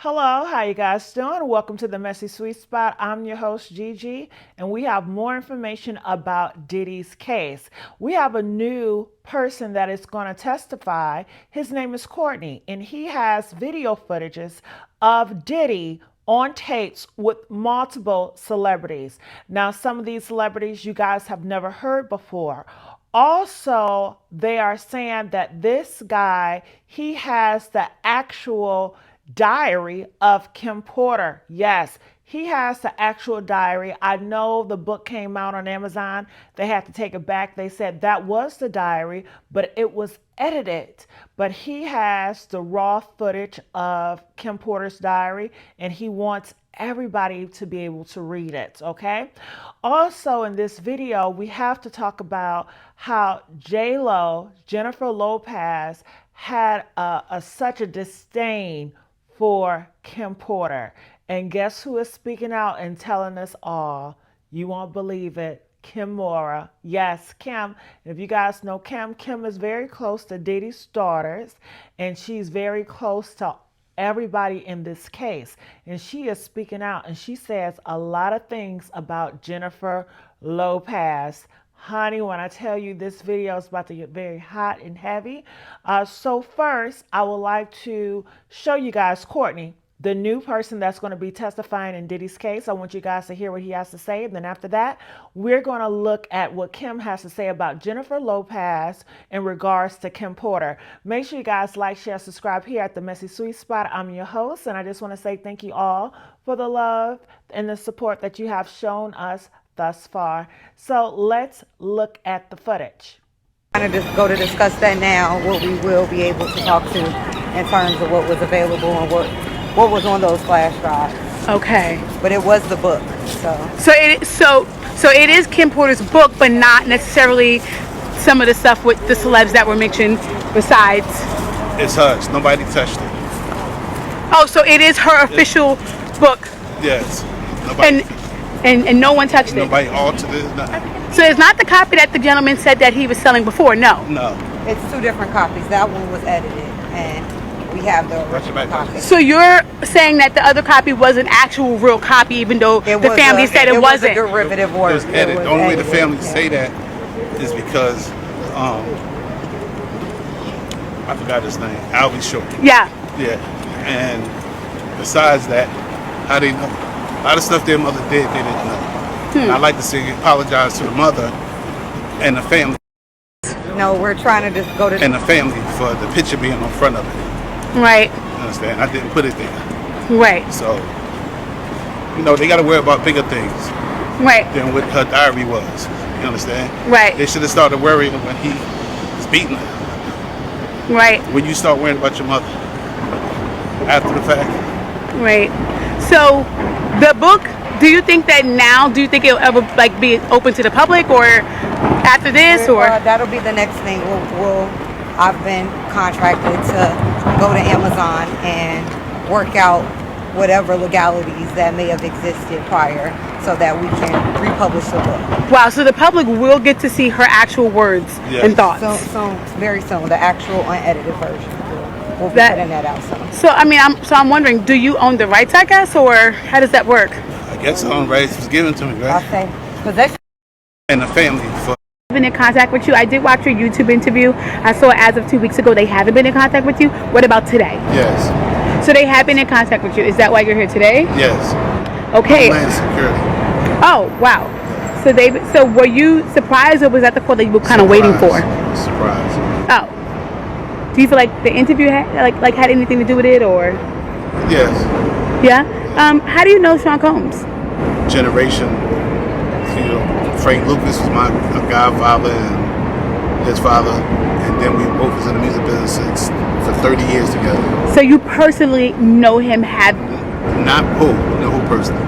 Hello, how you guys doing? Welcome to the Messy Sweet Spot. I'm your host Gigi, and we have more information about Diddy's case. We have a new person that is going to testify. His name is Courtney, and he has video footages of Diddy on tapes with multiple celebrities. Now, some of these celebrities you guys have never heard before. Also, they are saying that this guy, he has the actual diary of Kim Porter. Yes, he has the actual diary. I know the book came out on Amazon. They had to take it back. They said that was the diary, but it was edited. But he has the raw footage of Kim Porter's diary, and he wants everybody to be able to read it, okay? Also, in this video, we have to talk about how JLo, Jennifer Lopez, had such a disdain for Kim Porter. And guess who is speaking out and telling us all? You won't believe it. Kimora. Yes, Kim. If you guys know Kim, Kim is very close to Diddy's daughters, and she's very close to everybody in this case. And she is speaking out, and she says a lot of things about Jennifer Lopez. Honey, when I tell you this video is about to get very hot and heavy. So first, I would like to show you guys Courtney, the new person that's going to be testifying in Diddy's case. I want you guys to hear what he has to say. And then after that, we're going to look at what Kim has to say about Jennifer Lopez in regards to Kim Porter. Make sure you guys like, share, subscribe here at the Messy Sweet Spot. I'm your host, and I just want to say thank you all for the love and the support that you have shown us thus far. So let's look at the footage. Kind of just go to discuss that now, what we will be able to talk to in terms of what was available and what was on those flash drives. Okay. But it was the book, So it is Kim Porter's book, but not necessarily some of the stuff with the celebs that were mentioned besides. It's hers. Nobody touched it. Oh, so it is her official book. Yes. Nobody. And no one touched it. Nobody altered it. Nothing. So it's not the copy that the gentleman said that he was selling before. No. No. it's two different copies. That one was edited, and we have the original copy. So you're saying that the other copy was an actual real copy, even though the family said it wasn't. It was a derivative work. It was edited. The only way the family say that is because I forgot his name. Albie Short. Yeah. Yeah. And besides that, how they know? A lot of stuff their mother did, they didn't know. And I'd like to see apologize to the mother and the family. No, we're trying to just go to And the family for the picture being on front of it. Right. You understand? I didn't put it there. Right. So, they got to worry about bigger things Right. than what her diary was. You understand? Right. They should have started worrying when he was beating her. Right. When you start worrying about your mother after the fact. Right. So the book, do you think it'll ever be open to the public or after this or? That'll be the next thing. I've been contracted to go to Amazon and work out whatever legalities that may have existed prior so that we can republish the book. Wow, so the public will get to see her actual words and thoughts. So very soon, the actual unedited version. We'll be putting that out soon. So I'm wondering, do you own the rights, I guess, or how does that work? I guess the own rights was given to me, right? I'll say possession. And the family for. Been in contact with you? I did watch your YouTube interview. I saw as of 2 weeks ago they haven't been in contact with you. What about today? Yes. So they have been in contact with you. Is that why you're here today? Yes. Okay. Homeland Security. Oh wow. So were you surprised, or was that the call that you were kind of waiting for? Surprise. Oh. Do you feel like the interview had anything to do with it, or? Yes. Yeah. How do you know Sean Combs? Generation. Frank Lucas was my godfather and his father, and then we both was in the music business for 30 years together. So you personally know him? Not who? No, who personally?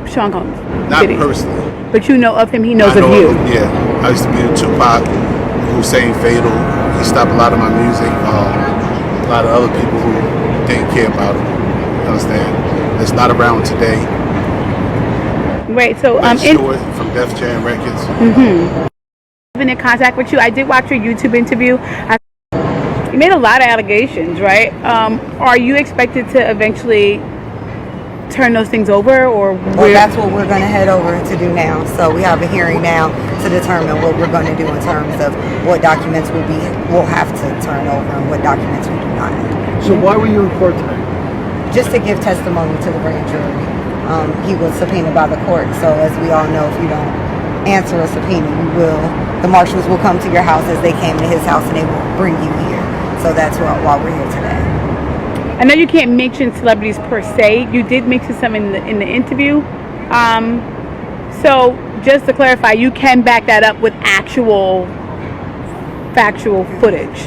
Sean Combs. Not personally. But you know of him. He knows I know of you. Him, yeah. I used to be in Tupac, Hussein Fatal. He stopped a lot of my music. A lot of other people who didn't care about him. You understand? It's not around today. Right. So Stewart from Def Jam Records. Been in contact with you. I did watch your YouTube interview. You made a lot of allegations, right? Are you expected to eventually turn those things over, or Well, that's what we're going to head over to do now. So we have a hearing now to determine what we're going to do in terms of what documents we'll have to turn over and what documents we do not. So why were you in court today? Just to give testimony to the grand jury. He was subpoenaed by the court. So as we all know, if you don't answer a subpoena, the marshals will come to your house as they came to his house and they will bring you here. So that's why we're here today. I know you can't mention celebrities per se. You did mention some in the interview. So just to clarify, you can back that up with actual factual footage.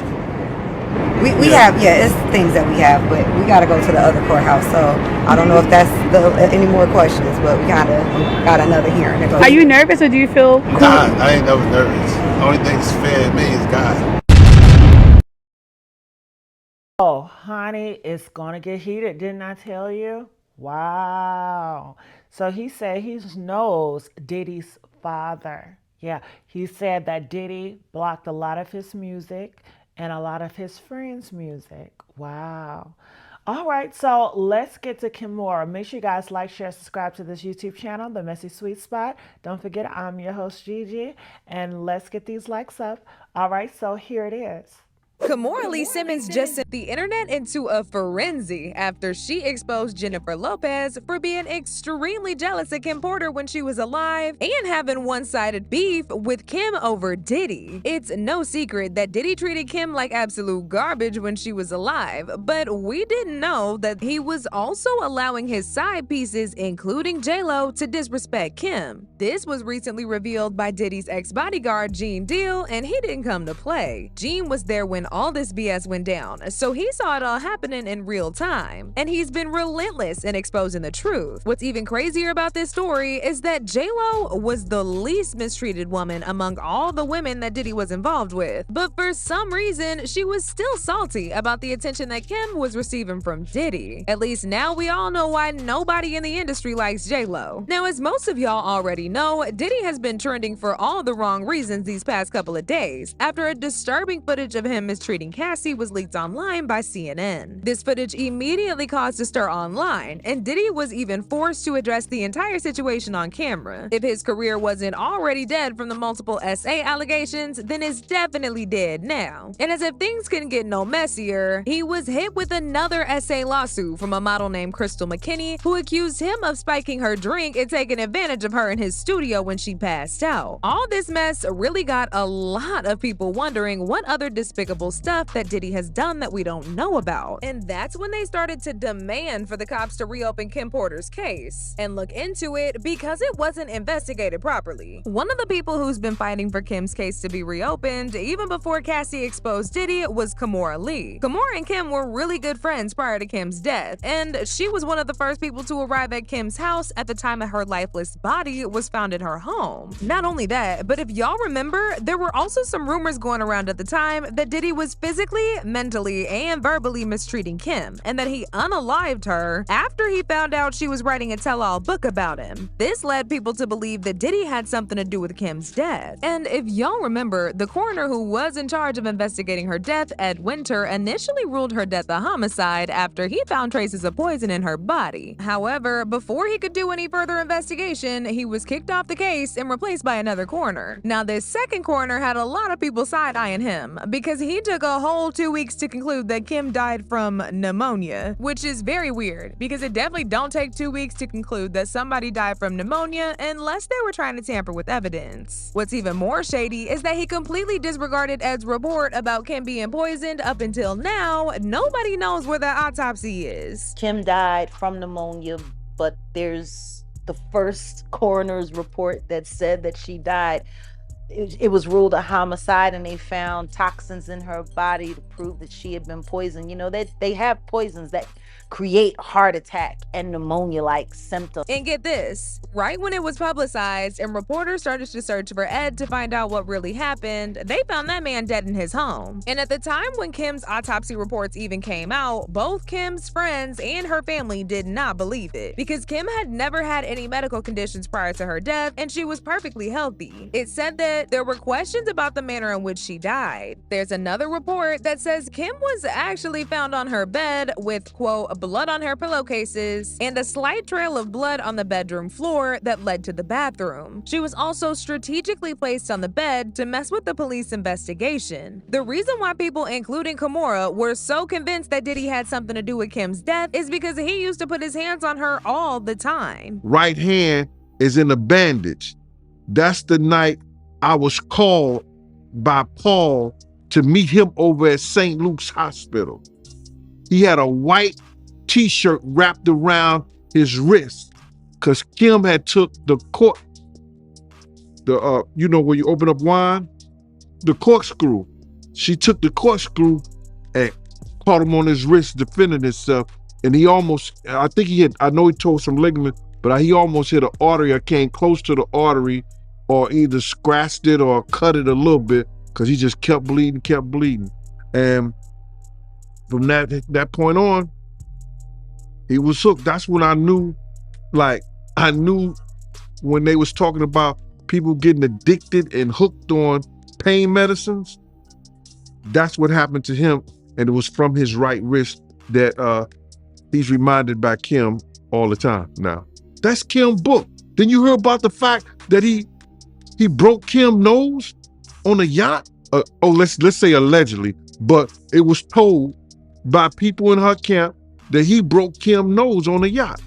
We have, it's things that we have, but we got to go to the other courthouse. So I don't know if that's any more questions, but we got another hearing to go. Are you nervous, or do you feel cool? God, I ain't never nervous. The only thing that's fair to me is God. Oh, honey, it's going to get heated. Didn't I tell you? Wow. So he said he knows Diddy's father. Yeah, he said that Diddy blocked a lot of his music and a lot of his friends' music. Wow. All right, so let's get to Kimora. Make sure you guys like, share, subscribe to this YouTube channel, The Messy Sweet Spot. Don't forget, I'm your host, Gigi, and let's get these likes up. All right, so here it is. Kimora Lee Simmons just sent the internet into a frenzy after she exposed Jennifer Lopez for being extremely jealous of Kim Porter when she was alive and having one-sided beef with Kim over Diddy. It's no secret that Diddy treated Kim like absolute garbage when she was alive, but we didn't know that he was also allowing his side pieces, including JLo, to disrespect Kim. This was recently revealed by Diddy's ex-bodyguard, Gene Deal, and he didn't come to play. Gene was there when all this BS went down, so he saw it all happening in real time, and he's been relentless in exposing the truth. What's even crazier about this story is that JLo was the least mistreated woman among all the women that Diddy was involved with, but for some reason, she was still salty about the attention that Kim was receiving from Diddy. At least now we all know why nobody in the industry likes JLo. Now, as most of y'all already know, Diddy has been trending for all the wrong reasons these past couple of days after a disturbing footage of him mistreating Cassie was leaked online by CNN. This footage immediately caused a stir online, and Diddy was even forced to address the entire situation on camera. If his career wasn't already dead from the multiple SA allegations, then it's definitely dead now. And as if things couldn't get no messier, he was hit with another SA lawsuit from a model named Crystal McKinney, who accused him of spiking her drink and taking advantage of her in his studio when she passed out. All this mess really got a lot of people wondering what other despicable stuff that Diddy has done that we don't know about. And that's when they started to demand for the cops to reopen Kim Porter's case and look into it because it wasn't investigated properly. One of the people who's been fighting for Kim's case to be reopened, even before Cassie exposed Diddy, was Kimora Lee. Kimora and Kim were really good friends prior to Kim's death, and she was one of the first people to arrive at Kim's house at the time that her lifeless body was found in her home. Not only that, but if y'all remember, there were also some rumors going around at the time that Diddy was physically, mentally, and verbally mistreating Kim, and that he unalived her after he found out she was writing a tell-all book about him. This led people to believe that Diddy had something to do with Kim's death. And if y'all remember, the coroner who was in charge of investigating her death, Ed Winter, initially ruled her death a homicide after he found traces of poison in her body. However, before he could do any further investigation, he was kicked off the case and replaced by another coroner. Now, this second coroner had a lot of people side-eyeing him because he took a whole 2 weeks to conclude that Kim died from pneumonia, which is very weird because it definitely don't take 2 weeks to conclude that somebody died from pneumonia unless they were trying to tamper with evidence. What's even more shady is that he completely disregarded Ed's report about Kim being poisoned. Up until now, nobody knows where the autopsy is. Kim died from pneumonia, but there's the first coroner's report that said that she died. It was ruled a homicide, and they found toxins in her body to prove that she had been poisoned. You know, they have poisons that create heart attack and pneumonia-like symptoms. And get this, right when it was publicized and reporters started to search for Ed to find out what really happened, they found that man dead in his home. And at the time when Kim's autopsy reports even came out, both Kim's friends and her family did not believe it, because Kim had never had any medical conditions prior to her death and she was perfectly healthy. It said that there were questions about the manner in which she died. There's another report that says Kim was actually found on her bed with, quote, blood on her pillowcases and a slight trail of blood on the bedroom floor that led to the bathroom. She was also strategically placed on the bed to mess with the police investigation. The reason why people, including Kimora, were so convinced that Diddy had something to do with Kim's death is because he used to put his hands on her all the time. Right hand is in a bandage. That's the night I was called by Paul to meet him over at St. Luke's Hospital. He had a white t-shirt wrapped around his wrist because Kim had took the cork, you know where you open up wine? The corkscrew. She took the corkscrew and caught him on his wrist defending himself. And he almost, I think he had, I know he tore some ligament, but he almost hit an artery or came close to the artery or either scratched it or cut it a little bit because he just kept bleeding. And from that point on, he was hooked. That's when I knew when they was talking about people getting addicted and hooked on pain medicines, that's what happened to him. And it was from his right wrist that he's reminded by Kim all the time now. That's Kim's book. Then you hear about the fact that he broke Kim's nose on a yacht? Let's say allegedly, but it was told by people in her camp that he broke Kim's nose on a yacht.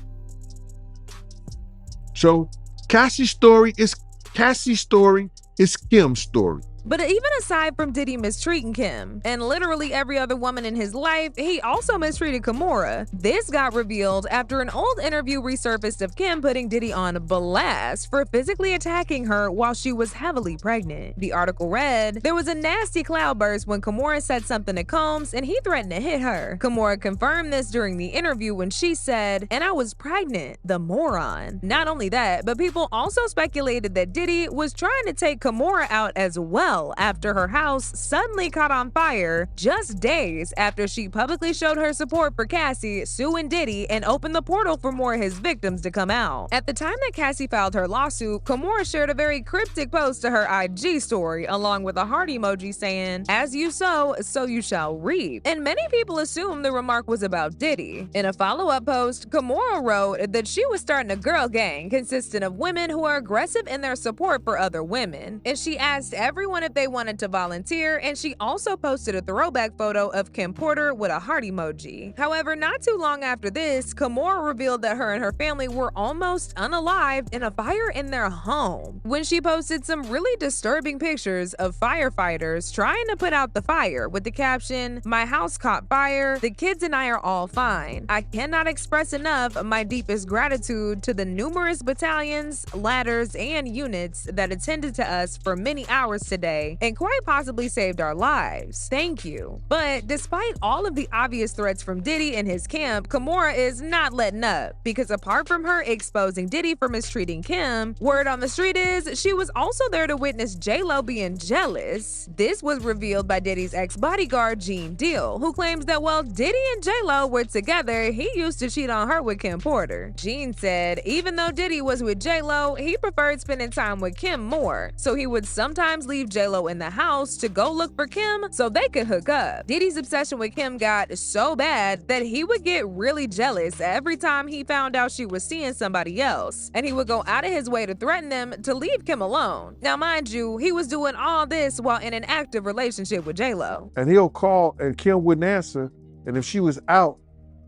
So Cassie's story is Kim's story. But even aside from Diddy mistreating Kim, and literally every other woman in his life, he also mistreated Kimora. This got revealed after an old interview resurfaced of Kim putting Diddy on blast for physically attacking her while she was heavily pregnant. The article read, "There was a nasty cloudburst when Kimora said something to Combs and he threatened to hit her. Kimora confirmed this during the interview when she said, 'And I was pregnant,' the moron." Not only that, but people also speculated that Diddy was trying to take Kimora out as well after her house suddenly caught on fire just days after she publicly showed her support for Cassie, suing Diddy, and opened the portal for more of his victims to come out. At the time that Cassie filed her lawsuit, Kimora shared a very cryptic post to her IG story along with a heart emoji saying, "As you sow, so you shall reap." And many people assumed the remark was about Diddy. In a follow-up post, Kimora wrote that she was starting a girl gang consisting of women who are aggressive in their support for other women, and she asked everyone if they wanted to volunteer, and she also posted a throwback photo of Kim Porter with a heart emoji. However, not too long after this, Kimora revealed that her and her family were almost unalived in a fire in their home when she posted some really disturbing pictures of firefighters trying to put out the fire with the caption, "My house caught fire, the kids and I are all fine. I cannot express enough my deepest gratitude to the numerous battalions, ladders, and units that attended to us for many hours today and quite possibly saved our lives. Thank you." But despite all of the obvious threats from Diddy and his camp, Kimora is not letting up, because apart from her exposing Diddy for mistreating Kim, word on the street is she was also there to witness JLo being jealous. This was revealed by Diddy's ex-bodyguard Gene Deal, who claims that while Diddy and JLo were together, he used to cheat on her with Kim Porter. Gene said even though Diddy was with JLo, he preferred spending time with Kim more, so he would sometimes leave JLo in the house to go look for Kim so they could hook up. Diddy's obsession with Kim got so bad that he would get really jealous every time he found out she was seeing somebody else, and he would go out of his way to threaten them to leave Kim alone. Now mind you, he was doing all this while in an active relationship with JLo. And he'll call and Kim wouldn't answer, and if she was out,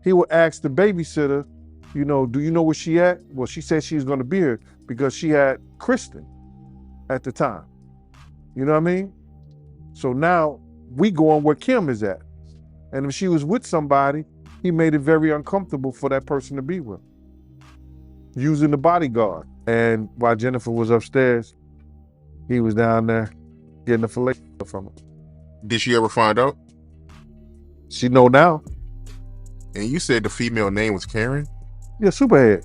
he would ask the babysitter, you know, "Do you know where she at?" Well, she said she was gonna be here because she had Kristen at the time. You know what I mean? So now we go on where Kim is at. And if she was with somebody, he made it very uncomfortable for that person to be with, using the bodyguard. And while Jennifer was upstairs, he was down there getting a fillet from her. Did she ever find out? She know now. And you said the female name was Karen? Yeah, Superhead.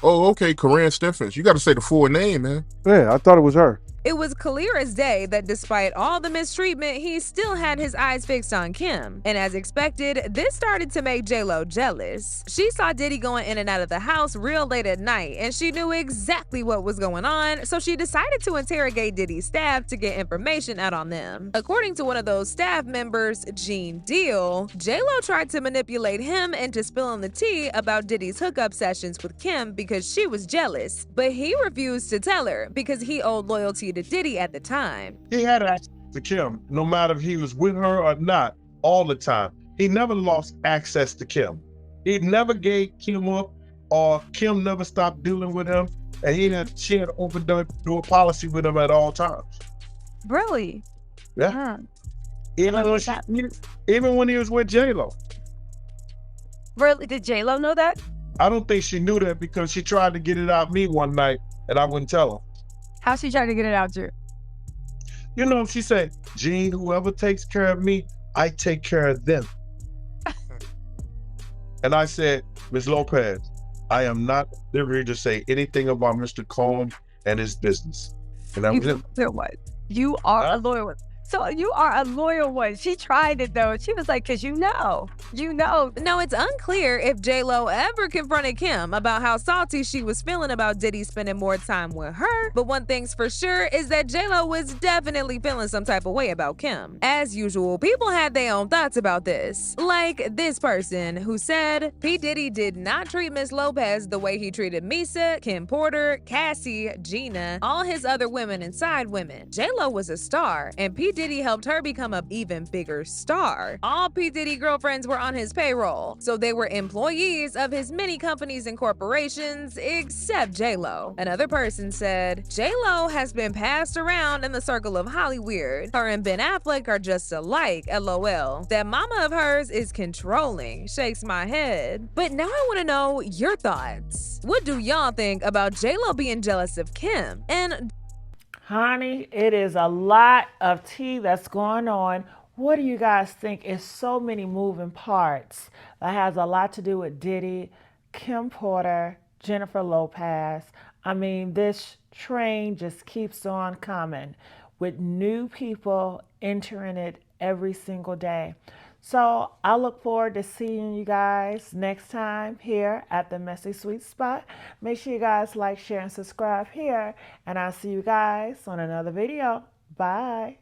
Oh, okay, Corinne Stephens. You got to say the full name, man. Yeah, I thought it was her. It was clear as day that despite all the mistreatment, he still had his eyes fixed on Kim. And as expected, this started to make JLo jealous. She saw Diddy going in and out of the house real late at night, and she knew exactly what was going on, so she decided to interrogate Diddy's staff to get information out on them. According to one of those staff members, Gene Deal, JLo tried to manipulate him into spilling the tea about Diddy's hookup sessions with Kim because she was jealous, but he refused to tell her because he owed loyalty to Diddy at the time. He had access to Kim, no matter if he was with her or not, all the time. He never lost access to Kim. He never gave Kim up, or Kim never stopped dealing with him, and she had open door policy with him at all times. Really? Yeah. Huh. Even when he was with JLo. Really? Did JLo know that? I don't think she knew that because she tried to get it out of me one night, and I wouldn't tell her. How she tried to get it out, Drew? You know, she said, Gene, whoever takes care of me, I take care of them. And I said, Ms. Lopez, I am not liberty to say anything about Mr. Combs and his business. And that was it. You are a loyal one. So you are a loyal one. She tried it though. She was like, cause you know. No, it's unclear if JLo ever confronted Kim about how salty she was feeling about Diddy spending more time with her. But one thing's for sure is that JLo was definitely feeling some type of way about Kim. As usual, people had their own thoughts about this. Like this person who said, P. Diddy did not treat Miss Lopez the way he treated Misa, Kim Porter, Cassie, Gina, all his other women and side women. JLo was a star, and P. Diddy helped her become an even bigger star. All P. Diddy girlfriends were on his payroll, so they were employees of his many companies and corporations, except JLo. Another person said, JLo has been passed around in the circle of Hollywood. Her and Ben Affleck are just alike, LOL. That mama of hers is controlling, shakes my head. But now I want to know your thoughts. What do y'all think about JLo being jealous of Kim? And Honey, it is a lot of tea that's going on. What do you guys think? It's so many moving parts. That has a lot to do with Diddy, Kim Porter, Jennifer Lopez. I mean, this train just keeps on coming with new people entering it every single day. So I look forward to seeing you guys next time here at the Messy Sweet Spot. Make sure you guys like, share, and subscribe here. And I'll see you guys on another video. Bye.